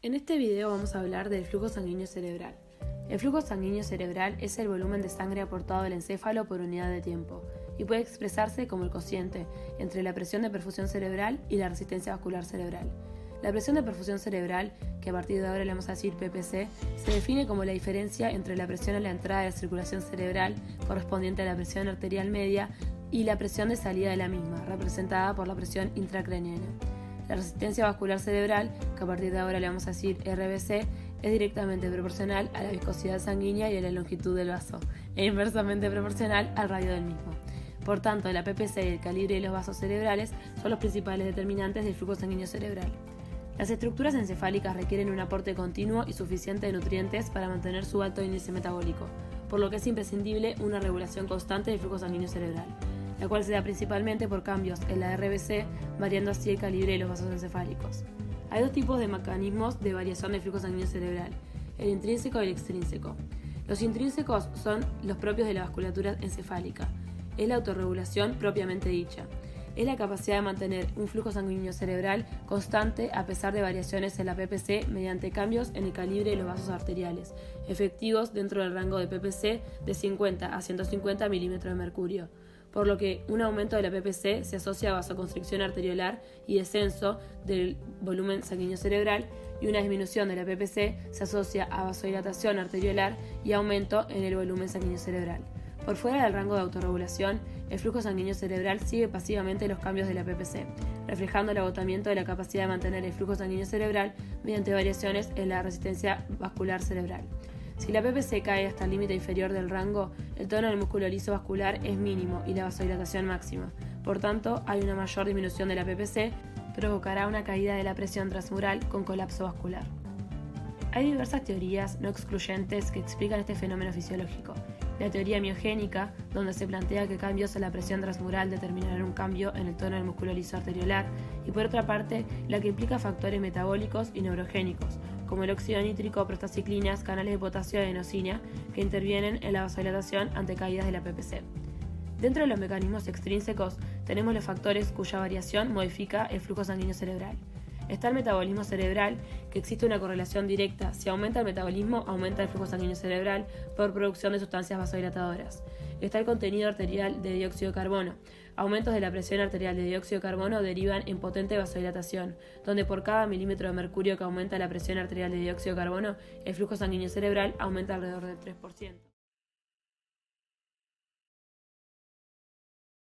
En este video vamos a hablar del flujo sanguíneo cerebral. El flujo sanguíneo cerebral es el volumen de sangre aportado al encéfalo por unidad de tiempo y puede expresarse como el cociente entre la presión de perfusión cerebral y la resistencia vascular cerebral. La presión de perfusión cerebral, que a partir de ahora le vamos a decir PPC, se define como la diferencia entre la presión a la entrada de la circulación cerebral, correspondiente a la presión arterial media, y la presión de salida de la misma, representada por la presión intracraneana. La resistencia vascular cerebral, que a partir de ahora le vamos a decir RBC, es directamente proporcional a la viscosidad sanguínea y a la longitud del vaso, e inversamente proporcional al radio del mismo. Por tanto, la PPC y el calibre de los vasos cerebrales son los principales determinantes del flujo sanguíneo cerebral. Las estructuras encefálicas requieren un aporte continuo y suficiente de nutrientes para mantener su alto índice metabólico, por lo que es imprescindible una regulación constante del flujo sanguíneo cerebral, la cual se da principalmente por cambios en la RBC, variando así el calibre de los vasos encefálicos. Hay dos tipos de mecanismos de variación del flujo sanguíneo cerebral, el intrínseco y el extrínseco. Los intrínsecos son los propios de la vasculatura encefálica. Es la autorregulación propiamente dicha. Es la capacidad de mantener un flujo sanguíneo cerebral constante a pesar de variaciones en la PPC mediante cambios en el calibre de los vasos arteriales, efectivos dentro del rango de PPC de 50 a 150 milímetros de mercurio, por lo que un aumento de la PPC se asocia a vasoconstricción arteriolar y descenso del volumen sanguíneo cerebral, y una disminución de la PPC se asocia a vasodilatación arteriolar y aumento en el volumen sanguíneo cerebral. Por fuera del rango de autorregulación, el flujo sanguíneo cerebral sigue pasivamente los cambios de la PPC, reflejando el agotamiento de la capacidad de mantener el flujo sanguíneo cerebral mediante variaciones en la resistencia vascular cerebral. Si la PPC cae hasta el límite inferior del rango, el tono del músculo liso vascular es mínimo y la vasodilatación máxima. Por tanto, hay una mayor disminución de la PPC, provocará una caída de la presión transmural con colapso vascular. Hay diversas teorías no excluyentes que explican este fenómeno fisiológico. La teoría miogénica, donde se plantea que cambios en la presión transmural determinarán un cambio en el tono del músculo liso arteriolar, y por otra parte, la que implica factores metabólicos y neurogénicos, como el óxido nítrico, prostaciclinas, canales de potasio y adenosina, que intervienen en la vasodilatación ante caídas de la PPC. Dentro de los mecanismos extrínsecos, tenemos los factores cuya variación modifica el flujo sanguíneo cerebral. Está el metabolismo cerebral, que existe una correlación directa. Si aumenta el metabolismo, aumenta el flujo sanguíneo cerebral por producción de sustancias vasodilatadoras. Está el contenido arterial de dióxido de carbono. Aumentos de la presión arterial de dióxido de carbono derivan en potente vasodilatación, donde por cada milímetro de mercurio que aumenta la presión arterial de dióxido de carbono, el flujo sanguíneo cerebral aumenta alrededor del 3%.